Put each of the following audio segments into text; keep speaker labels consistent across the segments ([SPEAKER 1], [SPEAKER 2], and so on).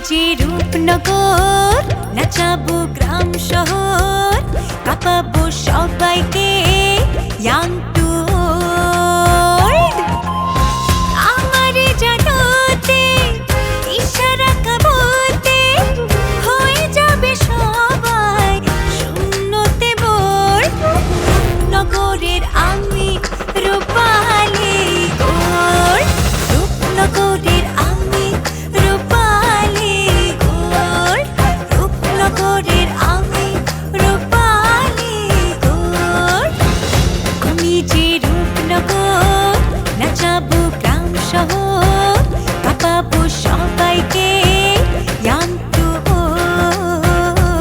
[SPEAKER 1] যে রূপনগর, নাচাবো গ্রাম শহর, কাঁপাবো সবাইকে ইয়াং টু ওল্ড। আমারে জানাতে ইশারা কাবতে হয়ে যাবে সবাই শূন্যতে বোর। নগরের আমি রূপালী গোর, রূপনগরের আমি রূপালী গোর, রূপনগরের আমি রূপালী গোর। আমি যে রূপনগর, নাচাবো গ্রাম শহর, কাঁপাবো সবাইকে ইয়াং টু ওল্ড।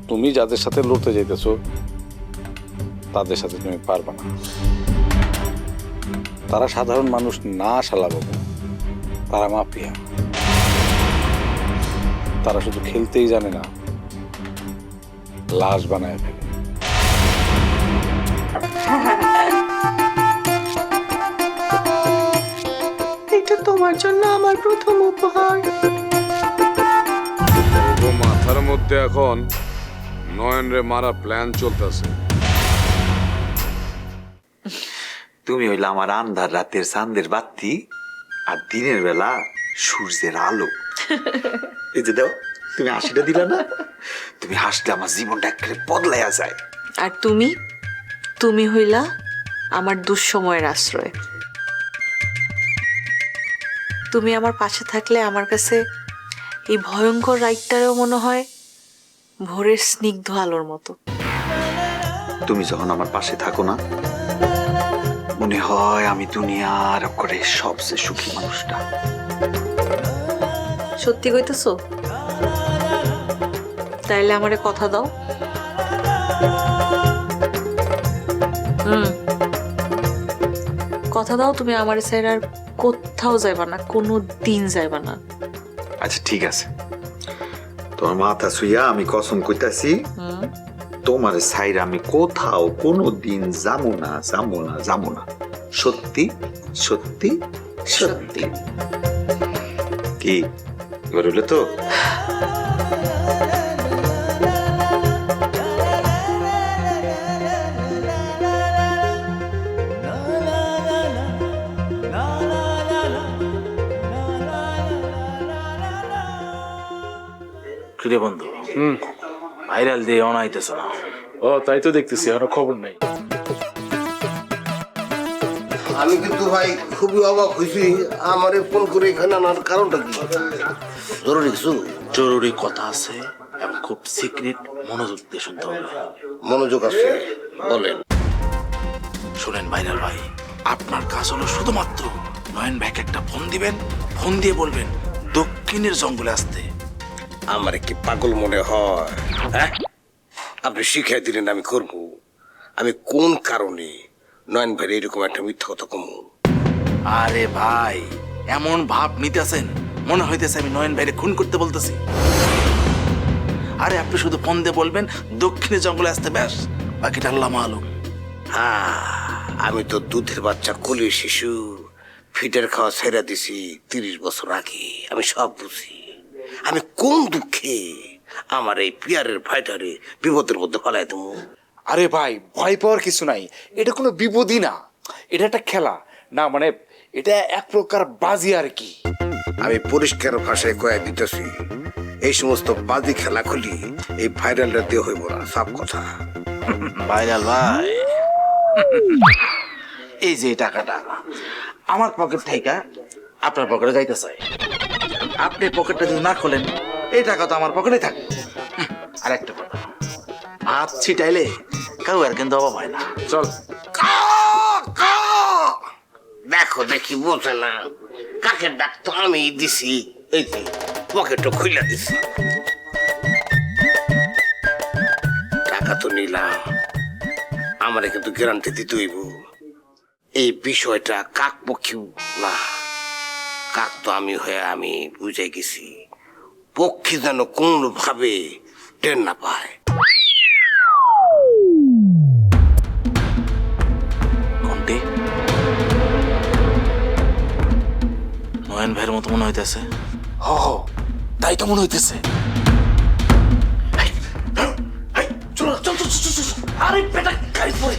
[SPEAKER 2] তুমি যাদের সাথে লড়তে যাইতেছো তাদের সাথে তুমি পারবে না। তারা সাধারণ মানুষ না, শালা বাবু, তারা মাফিয়া। তারা শুধু খেলতেই জানে না, লাশ বানায় ফেলে।
[SPEAKER 3] এটা তোমার জন্য আমার প্রথম উপহার।
[SPEAKER 4] মাথার মধ্যে এখন নয়নরে মারা প্ল্যান চলতেছে।
[SPEAKER 5] তুমি হইলে আমার আন্ধার রাতের চাঁদের বাতি, আর দিনের বেলা সূর্যের আলো। এই যে দাও, তুমি হাসিটা দিলা না? তুমি হাসলে আমার জীবনটা একেবারে বদলাইয়া যায়।
[SPEAKER 3] আর তুমি তুমি হইলা আমার দুঃসময়ের আশ্রয়। তুমি আমার পাশে থাকলে আমার কাছে এই ভয়ঙ্কর রাইটটারও মনে হয় ভোরের স্নিগ্ধ আলোর মতো।
[SPEAKER 5] তুমি যখন আমার পাশে থাকো না, মনে হয় আমি দুনিয়ার করে সবচেয়ে সুখী মানুষটা।
[SPEAKER 3] সত্যি কইতেছো? তাইলে আমারে কথা দাও। কথা দাও, তুমি আমার সাইড আর কোথাও যাইবা না, কোনো দিন যাইবা না।
[SPEAKER 5] আচ্ছা ঠিক আছে, তোমার মাথা শুইয়া আমি কসম কইতাছি, তোমার সাইড আমি কোথাও কোনো দিন যাবো না, যাবো না, যাবো না। সত্যি সত্যি সত্যি। কি এবার হইলো তো?
[SPEAKER 6] কিরে বন্ধু, ভাইরাল দিয়ে অনাইতেছে না?
[SPEAKER 2] ও তাই তো দেখতেছি, এখনো খবর নেই।
[SPEAKER 7] আমি কিন্তু ভাই খুবই অবাক হয়েছি। আমারে ফোন করে এখানে আনার কারণটা কি? জরুরি কিছু?
[SPEAKER 6] জরুরি কথা আছে এবং খুব সিক্রেট, মনোযোগ দিয়ে শুনতে হবে।
[SPEAKER 7] মনোযোগ আছে, বলেন।
[SPEAKER 6] শুনেন ভাইরাল ভাই, আপনার কাজ হলো শুধুমাত্র নয়ন ভাইকে একটা ফোন দিবেন, ফোন দিয়ে বলবেন দক্ষিণের জঙ্গলে আসতে।
[SPEAKER 7] আমার কি পাগল মনে হয়? হ্যাঁ, আপনি শিখিয়ে দিলেন আমি করব। আমি কোন কারণে নয়ন ভাই এরকম একটা মিথ্যা কথা কমু?
[SPEAKER 6] আরে ভাই, এমন ভাব নিতেছেন মনে হইতেছে আমি নয়ন ভাইরে খুন করতে বলতেছি। আরে আপনি শুধু ফোন দিয়ে বলবেন দক্ষিণের জঙ্গলে আসতে, ব্যাস, বাকিটা আল্লাহ মালুম।
[SPEAKER 7] হ্যাঁ, আমি তো দুধের বাচ্চা কলির শিশু, ফিটের খাওয়া ছেড়ে দিছি 30 বছর আগে। আমি সব বুঝি। আমি কোন দুঃখে আমার এই পিয়ারের ভাইটারে বিপদের মধ্যে ফেলাই দেবো?
[SPEAKER 8] আরে ভাই, ভয় পাওয়ার কিছু নাই, এটা কোনো বিপদই না, এটা একটা খেলা না, মানে এটা এক প্রকার বাজি আর কি।
[SPEAKER 7] আমি পরিষ্কার ভাষায় কয়ে দিতেছি, এই সমস্ত বাজি খেলা খুলি এই ভাইরালটা দিয়ে হইব না, সব কথা।
[SPEAKER 6] ভাইরাল ভাই, এই যে টাকাটা আমার পকেট থেকে আপনার পকেটে যাইতে চাই। আপনি পকেটটা যদি না খোলেন, এই টাকা তো আমার পকেটে থাকে। আর একটা কথা, হাত ছিটাইলে কেউ আর কিন্তু অভাব হয় না।
[SPEAKER 2] চল।
[SPEAKER 7] দেখো দেখি বোঝে না, কাকের ডাক তো আমি দিছি। এই যে পকেটটা খুলে দিছি, টাকা তো নিলাম, আমারে কিন্তু গ্যারান্টি দিতে হইব। এই বিষয়টা কাক পক্ষী না, কাক তো আমি হয়ে আমি বুঝে গেছি, পক্ষী যেন কোন ভাবে টের না পায়।
[SPEAKER 6] আগের মতো মনে হইতেছে।
[SPEAKER 8] হ হ, তাই তো মনে হইতেছে।
[SPEAKER 6] চলো চল চল চল চল। আরে বেটা গাড়ি পড়ে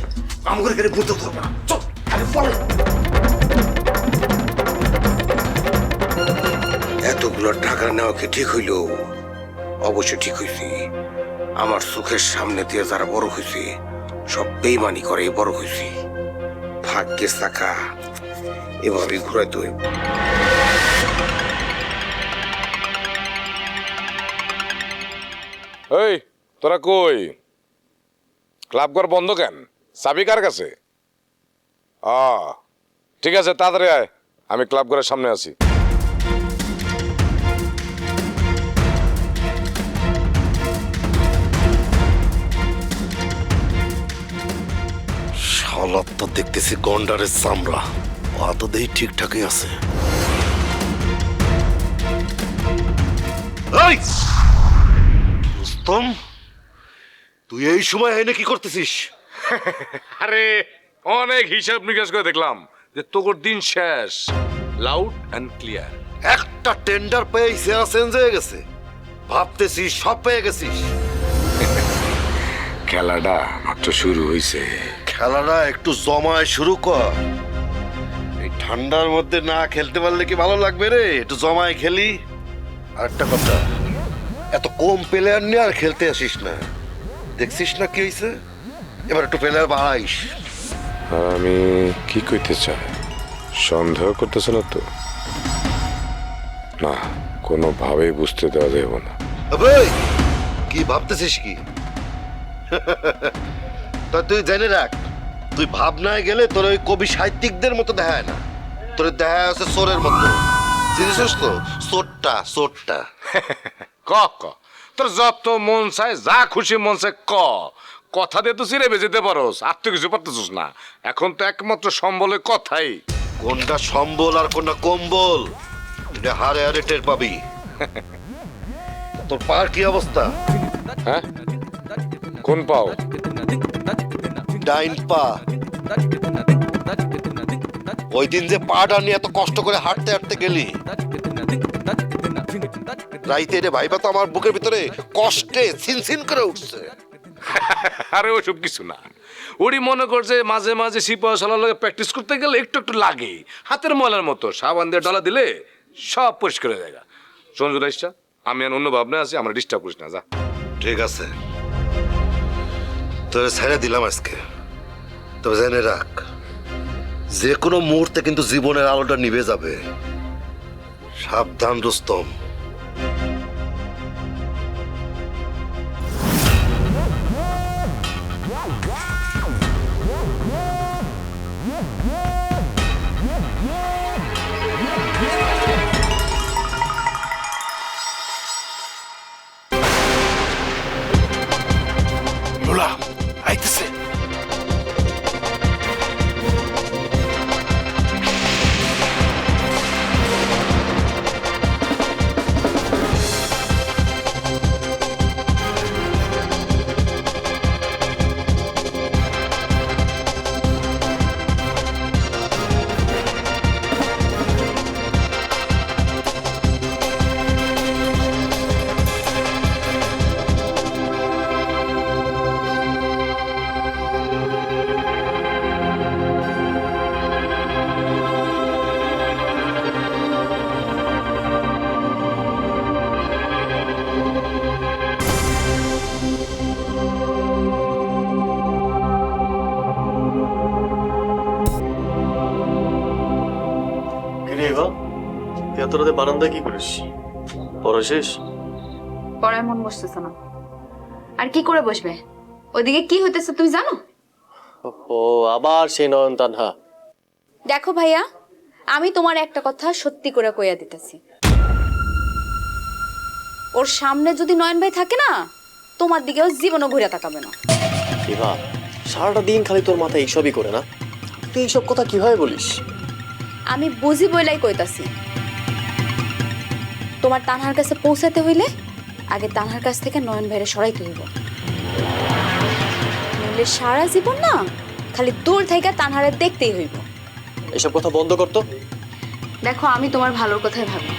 [SPEAKER 6] আমাদের গাড়ি ঘুরতে পারবো না, চল গাড়ি পড়ে।
[SPEAKER 7] এতগুলো টাকা নেওয়া কি ঠিক হইল? অবশ্যই ঠিক হইছে। আমার চোখের সামনে দিয়ে যারা বড় হয়েছে সব বেইমানি করে বড় হয়েছে। ভাগ্যের চাকা এভাবে ঘুরাইতে হইব।
[SPEAKER 4] এই তোরা কই? ক্লাব ঘর বন্ধ কেন? চাবি কার কাছে? ঠিক আছে, তাড়াতাড়ি আয়, আমি ক্লাব ঘরের সামনে আছি।
[SPEAKER 7] শালা তো দেখতেছি গন্ডারের চামড়া, ও তো দেই ঠিকঠাকই আছে। এই রুস্তম, তুই এই সময় এনে কি করতেছিস?
[SPEAKER 4] আরে অনেক হিসাব নিকাশ করে দেখলাম যে তোর দিন শেষ, লাউড অ্যান্ড ক্লিয়ার।
[SPEAKER 7] একটা টেন্ডার পেয়ে সেরা চেঞ্জ হয়ে গেছে, ভাবতেছিস সব পেয়ে গেছিস।
[SPEAKER 4] খেলাটা মাত্র শুরু হয়েছে।
[SPEAKER 7] খেলাটা একটু জমায় শুরু কর। এই ঠান্ডার মধ্যে না খেলতে পারলে কি ভালো লাগবে রে? একটু জমায় খেলি। আর একটা কথা, এত কম প্লেয়ার নিয়ে আর খেলতে আসিস না। দেখছিস না কি হয়েছে? এবার একটু প্লেয়ার বাড়াইস।
[SPEAKER 4] আমি কি কইতে চাই, সন্দেহ করতেছ না তো? না, কোনোভাবেই বুঝতে দেওয়া যাবে না।
[SPEAKER 7] ভাই কি ভাবতেছিস কি? তা তুই জেনে রাখ, তুই ভাবনায় গেলে তোর ওই কবি সাহিত্যিকদের মতো দেখায় না, তোর দেখা আছে চোরের মতো। চিনিস তো চোরটা? চোরটা
[SPEAKER 4] ক ক তোর যত মন চায়, যা খুশি মন চায় ক। কথা দিয়ে তো চিরে বেজেতে পারোস, আর তো কিছু পারতেছিস না। এখন তো একমাত্র সম্বলে কথাই।
[SPEAKER 7] কোনটা সম্বল আর কোনটা কম্বল এটা হারে হারে টের পাবি। তোর পার কি অবস্থা?
[SPEAKER 4] হ্যাঁ, কোন পাও?
[SPEAKER 7] ডাইন পা। ওই দিন যে পাটা নিয়ে এত কষ্ট করে হাঁটতে হাঁটতে গেলি, রাইতে রে ভাইবা তো আমার বুকের ভিতরে কষ্টে ছিনছিন করে উঠছে।
[SPEAKER 4] আরে ওসব কিছু না, ওরই মনে করছে মাঝে মাঝে সিপাহ সালার প্র্যাকটিস করতে গেলে একটু একটু লাগে, হাতের ময়লার মতো। সাবান দিয়ে ডলা দিলে সব পরিষ্কার হয়ে যায়। সঞ্জু রাইসটা, আমি আর অন্য ভাবনা আছি, আমরা ডিস্টার্ব করিস না, যা।
[SPEAKER 7] ঠিক আছে, তোরে ছেড়ে দিলাম আজকে। তবে জেনে রাখ, যে কোনো মুহূর্তে কিন্তু জীবনের আলোটা নিভে যাবে। সাবধান রুস্তম।
[SPEAKER 8] লোলা আইতেছে।
[SPEAKER 9] এত রাতে বারান্দায় কি করিস? পড়া শেষ?
[SPEAKER 10] পড়ায় মন বসতেছে না। আর কি করে বসবে? ওইদিকে কি হইতেছে তুমি জানো?
[SPEAKER 9] ও আবার সেই নয়ন তানহা।
[SPEAKER 10] দেখো ভাইয়া, আমি তোমার একটা কথা সত্যি করে কইয়া দিতেছি, ওর সামনে যদি নয়ন ভাই থাকে না, তোমার দিকেও জীবনও ঘুরে তাকাবে না।
[SPEAKER 9] বিভা, সারাটা দিন খালি তোর মাথায় এইসবই করে না? তুই এইসব কথা কিভাবে বলিস?
[SPEAKER 10] আমি বুঝি বইলাই কইতাছি, তোমার তানহার কাছে পৌঁছাতে হইলে আগে তানহার কাছ থেকে নয়ন ভাইরে সরাইতে হইব। নইলে সারা জীবন না খালি দূর থেকে তানহারে দেখতেই হইব।
[SPEAKER 9] এসব কথা বন্ধ করতো।
[SPEAKER 10] দেখো আমি তোমার ভালোর কথাই ভাবি।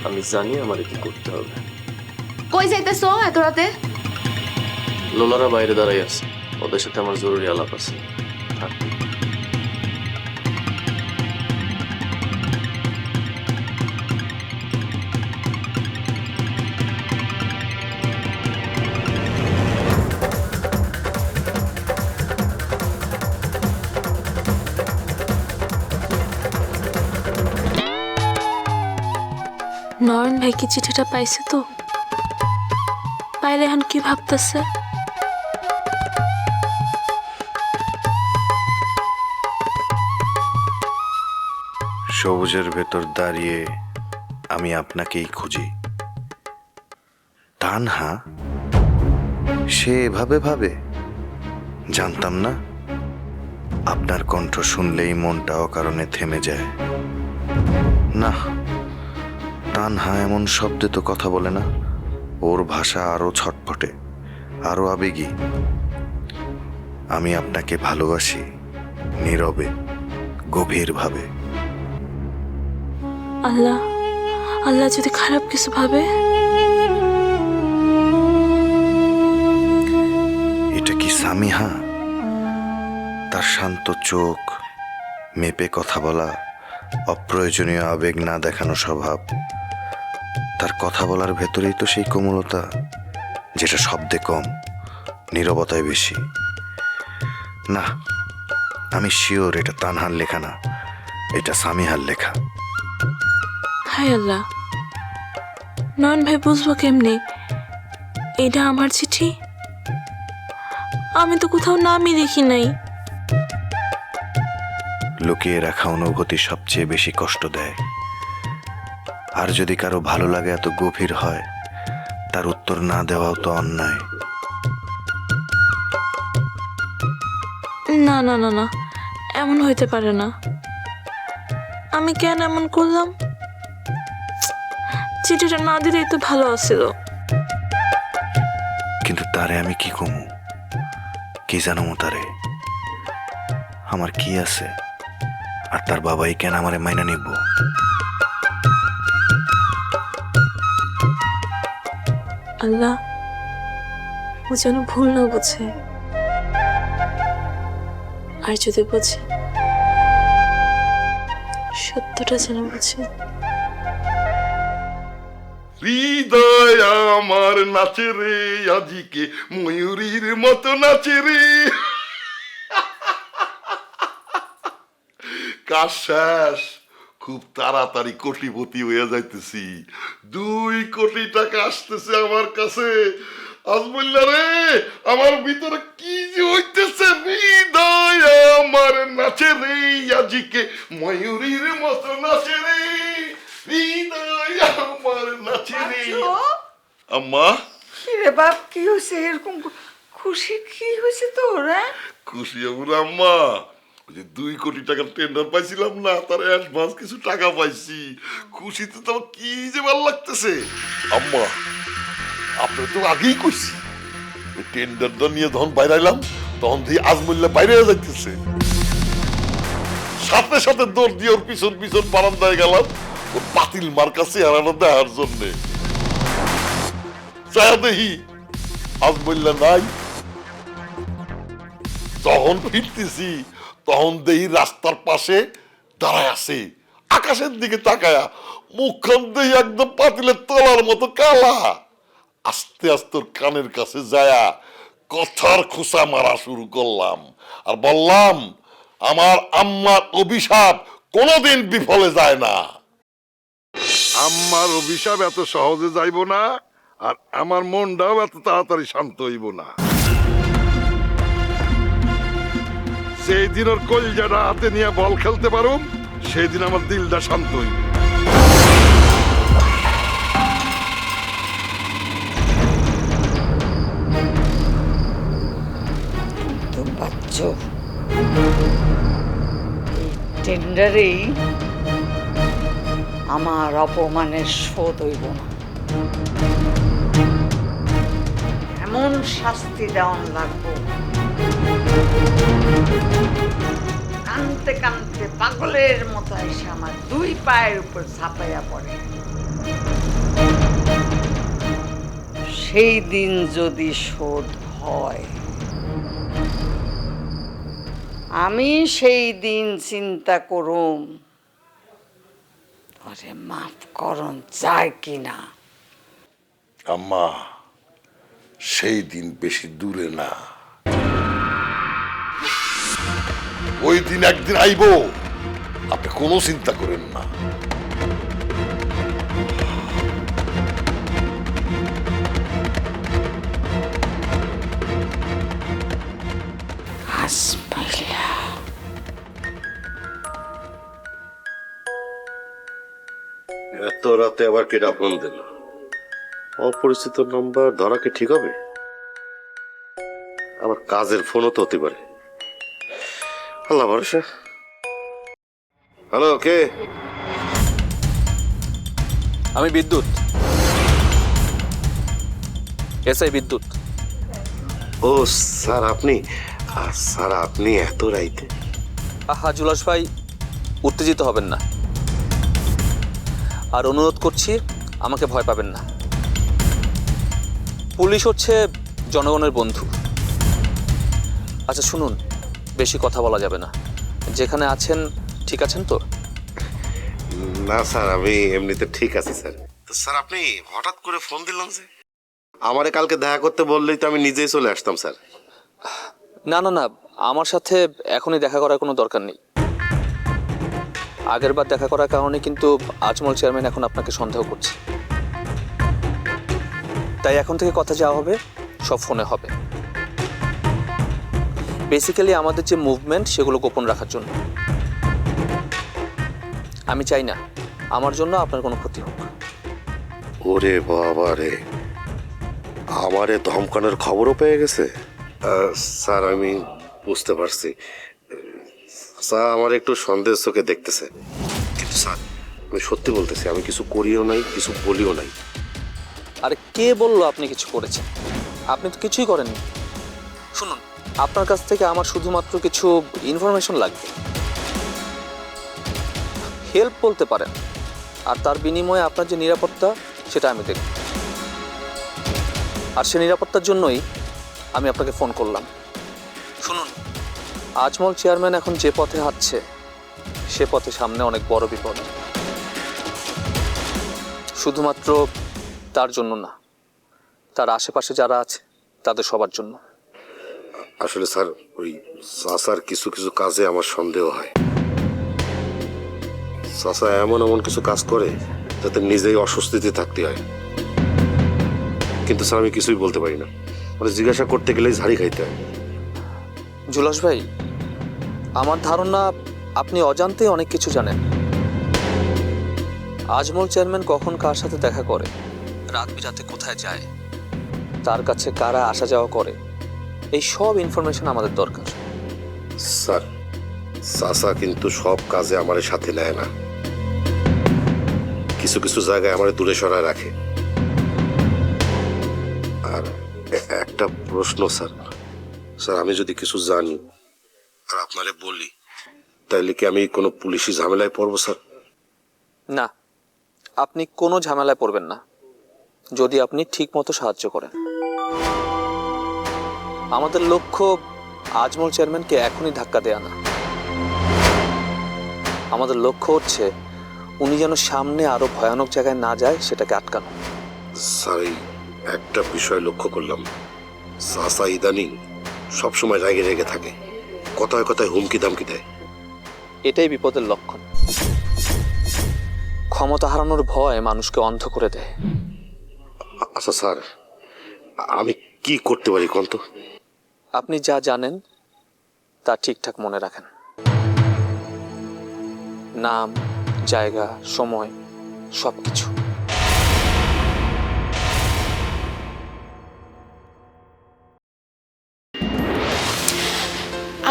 [SPEAKER 9] আমি জানি আমার কি করতে হবে।
[SPEAKER 10] কই যাইতেছো এত রাতে?
[SPEAKER 9] লোলারা বাইরে দাঁড়াই আছে, ওদের সাথে আমার জরুরি আলাপ আছে। থাক।
[SPEAKER 3] নয়ন ভাই কি চিঠিটা পাইছে তো? পাইলে এখন কি ভাবতেছে?
[SPEAKER 11] সবুজের ভেতর দাঁড়িয়ে আমি আপনাকেই খুঁজি। তানহা সে এভাবে ভাবে? জানতাম না। আপনার কণ্ঠ শুনলেই মনটা অকারণে থেমে যায়। না, তানহা এমন শব্দে তো কথা বলে না। ওর ভাষা আরো ছটফটে, আরো আবেগী। আমি আপনাকে ভালোবাসি, নীরবে, গভীরভাবে।
[SPEAKER 3] আল্লাহ, আল্লাহ যদি খারাপ কিছু ভাবে?
[SPEAKER 11] এটা কি সামিহা? তার শান্ত চোখ, মেপে কথা বলা, অপ্রয়োজনীয় আবেগ না দেখানো স্বভাব। তার কথা বলার ভেতরেই তো সেই কোমলতা, যেটা শব্দে কম, নীরবতায় বেশি। না, আমি শিওর এটা তানহার লেখা না, এটা সামিহার লেখা।
[SPEAKER 3] হায় আল্লাহ, নয়ন ভাই বুঝবো কেমনি এটা আমার চিঠি? আমি তো কোথাও নামই দেখি নাই।
[SPEAKER 11] লুকিয়ে রাখা অনুভূতি সবচেয়ে বেশি কষ্ট দেয়। আর যদি কারো ভালো লাগে এত গভীর হয়, তার উত্তর না দেওয়াও তো অন্যায়।
[SPEAKER 3] না না না না, এমন হইতে পারে না। আমি কেন এমন করলাম? চিঠিটা না দিলেই তো ভালো আছিল।
[SPEAKER 11] কিন্তু তারে আমি কি কমু, কি জানো তারে? আমার কি আছে? আর তার বাবাই কেন আমারে মাইনা নিব?
[SPEAKER 3] আল্লাহ, ও যেন ভুল না বুঝে। আর যদি বুঝে, সত্যটা যেন বুঝে।
[SPEAKER 12] হৃদয় আমার নাচে রে, আজিকে ময়ূরীর মতো নাচে রে। কাজ শেষ, খুব তাড়াতাড়ি কোটিপতি হয়ে যাইতেছি। 2 কোটি টাকা আসতেছে আমার কাছে। আজ বললা রে, আমার ভিতরে কি যে হইতেছে। হৃদয় আমার নাচে রে, আজিকে ময়ূরীর মতো নাচে রে। হৃদয় আমার নাচে রে। আম্মা,
[SPEAKER 13] কি রে বাপ, কি হয়েছে? এরকম খুশি কি হয়েছে তোর?
[SPEAKER 12] খুশি হবো না আম্মা? ওই যে 2 কোটি টাকার টেন্ডার পাইছিলাম না, তার অ্যাডভান্স কিছু টাকা পাইছি। খুশিতে তো আমার কি যে ভালো লাগতেছে। আম্মা, আপনি তো আগেই কইছি, ওই টেন্ডারটা নিয়ে যখন বাইরাইলাম, তখন দিয়ে আজমুল্লাহ বাইরে যাইতেছে। সাথে সাথে দৌড় দিয়ে ওর পিছন পিছন বারান্দায় গেলাম, ওর পাতিল মার কাছে হারানো দেখার জন্যে। চায়া দেখি আজমুল্লাহ নাই। যখন ফিরতেছি, তখন দেখি রাস্তার পাশে দাঁড়ায় আছে, আকাশের দিকে তাকায়া, মুখখান দেখি একদম পাতিলের তলার মতো কালা। আস্তে আস্তে ওর কানের কাছে যায়া কথার খোসা মারা শুরু করলাম, আর বললাম, আমার আম্মার অভিশাপ কোনোদিন বিফলে যায় না। আম্মার অভিশাপ এত সহজে যাইব না, আর আমার মনটাও এত তাড়াতাড়ি শান্ত হইব না। সেই দিন ওর কলজাটা হাতে নিয়ে বল খেলতে পারুম, সেই দিন আমার দিলটা শান্ত হইব।
[SPEAKER 13] তো বাচ্চ, এই টেন্ডারেই আমার অপমানের শোধ হইব না। এমন শাস্তি দেওয়ান লাগবো, কানতে কানতে পাগল পাগলের মতো এসে আমার দুই পায়ের উপর ঝাঁপাইয়া পড়ে। সেই দিন যদি শোধ হয়, আমি সেই দিন চিন্তা করুম আরে মাফ করন যায় কিনা।
[SPEAKER 12] আম্মা, সেই দিন বেশি দূরে না, ওই দিন একদিন আইব, আপনি কোনো চিন্তা করেন না।
[SPEAKER 7] এত রাতে আবার কেটা ফোন দিল? অপরিচিত নাম্বার ধরা কি ঠিক হবে? আবার কাজের ফোনও তো হতে পারে। আল্লাহ ভরসা। হ্যালো, কে?
[SPEAKER 14] আমি বিদ্যুৎ, এসআই বিদ্যুৎ।
[SPEAKER 7] ও স্যার, আপনি? স্যার, আপনি এত রাইতে?
[SPEAKER 14] আহা জুলাস ভাই, উত্তেজিত হবেন না, আর অনুরোধ করছি আমাকে ভয় পাবেন না। পুলিশ হচ্ছে জনগণের বন্ধু। আচ্ছা শুনুন, বেশি কথা বলা যাবে না। যেখানে আছেন ঠিক আছেন তো?
[SPEAKER 7] না স্যার, আমি এমনিতে ঠিক আছি স্যার। তো স্যার, আপনি হঠাৎ করে ফোন দিলাম যে? আমারে কালকে দেখা করতে বললেই তো আমি নিজেই চলে আসতাম স্যার।
[SPEAKER 14] না না না, আমার সাথে এখনই দেখা করার কোনো দরকার নেই। আগের বার দেখা করার কারণে কিন্তু আজমল চেয়ারম্যান এখন আপনাকে সন্দেহ করছে। তাই এখন থেকে কথা যা হবে সব ফোনে হবে। বেসিক্যালি আমাদের যে মুভমেন্ট সেগুলো গোপন রাখার জন্য। আমি চাই না আমার জন্য আপনার কোনো ক্ষতি হোক।
[SPEAKER 7] ওরে বাবা রে, আমারে ধমকানোর খবরও পেয়ে গেছে। স্যার, আমি বুঝতে পারছি। স্যার, আমার একটু সন্দেহ চোখে দেখতেছে, কিন্তু স্যার আমি সত্যি বলতেছি, আমি কিছু করিও নাই, কিছু বলিও নাই।
[SPEAKER 14] আরে কে বললো আপনি কিছু করেছেন? আপনি তো কিছুই করেননি। শুনুন, আপনার কাছ থেকে আমার শুধুমাত্র কিছু ইনফরমেশন লাগবে, হেল্প বলতে পারেন, আর তার বিনিময়ে আপনার যে নিরাপত্তা সেটা আমি দেখব। আর সে নিরাপত্তার জন্যই আমি আপনাকে ফোন করলাম। শুনুন, আজমল চেয়ারম্যান এখন যে পথে হাঁটছে সে পথে সামনে অনেক বড় বিপদ। শুধুমাত্র তার জন্য না, তার আশেপাশে যারা আছে তাদের সবার জন্য।
[SPEAKER 7] আসলে স্যার, ওই চাচার কিছু কিছু কাজে আমার সন্দেহ হয়। চাচা এমন এমন কিছু কাজ করে যাতে নিজেই অস্বস্তিতে থাকতে হয়। কিন্তু স্যার, আমি কিছুই বলতে পারি না, মানে জিজ্ঞাসা করতে গেলেই ঝাড়ি খাইতে হয়।
[SPEAKER 14] জুলাস ভাই, আমার ধারণা আপনি অজান্তেই অনেক কিছু জানেন। আজমল চেয়ারম্যান কখন কার সাথে দেখা করে, রাত বিরাতে কোথায় যায়, তার কাছে কারা আসা যাওয়া করে, এই সব ইনফরমেশন আমাদের দরকার।
[SPEAKER 7] স্যার, চাচা কিন্তু সব কাজে আমার সাথে নেয় না, কিছু কিছু জায়গায় আমার দূরে সরায় রাখে। আর একটা প্রশ্ন স্যার, স্যার আমি যদি কিছু জানি আর আপনারে বলি, তাহলে কি আমি কোনো পুলিশি ঝামেলায় পড়বো স্যার?
[SPEAKER 14] না, আপনি কোনো ঝামেলায় পড়বেন না যদি আপনি ঠিক মতো সাহায্য করেন। আমাদের লক্ষ্য আজমল চেয়ারম্যানকে এখনই ধাক্কা দেয়া না। আমাদের লক্ষ্য হচ্ছে উনি যেন সামনে আরো ভয়ানক জায়গায় না যায় সেটাকে আটকানো।
[SPEAKER 7] স্যার, এই একটা বিষয় লক্ষ্য করলাম, চাচা ইদানিং সবসময় রেগে রেগে থাকে, কথায় কথায় হুমকি দামকি দেয়।
[SPEAKER 14] এটাই বিপদের লক্ষণ। ক্ষমতা হারানোর ভয় মানুষকে অন্ধ করে দেয়।
[SPEAKER 7] আচ্ছা স্যার, আমি কি করতে পারি কোন তো?
[SPEAKER 14] আপনি যা জানেন তা ঠিকঠাক মনে রাখেন। নাম, জায়গা, সময়, সবকিছু।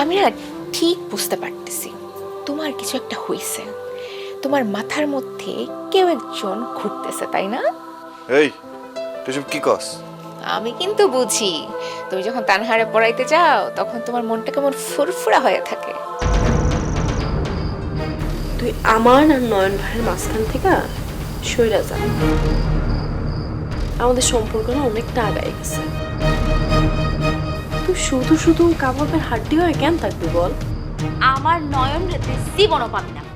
[SPEAKER 15] আমি না ঠিক বুঝতে পারতেছি তোমার কিছু একটা হইছে। তোমার মাথার মধ্যে কেউ একজন ঘুরতেছে, তাই না?
[SPEAKER 11] এই তুই সব কি কস?
[SPEAKER 15] আমি কিন্তু বুঝি, তুমি যখন তানহারে পড়াইতে যাও তখন তোমার মনটা কেমন ফুরফুরা হয়ে থাকে।
[SPEAKER 16] আমার আর নয়ন ভাইয়ের মাঝখান থেকে সইরা যা। আমাদের সম্পর্ক না অনেকটা আগায় গেছে। তুই শুধু শুধু কাবাবের হাড্ডি হয়ে কেন থাকবি বল?
[SPEAKER 10] আমার নয়ন রে তুই জীবনও পাবি না।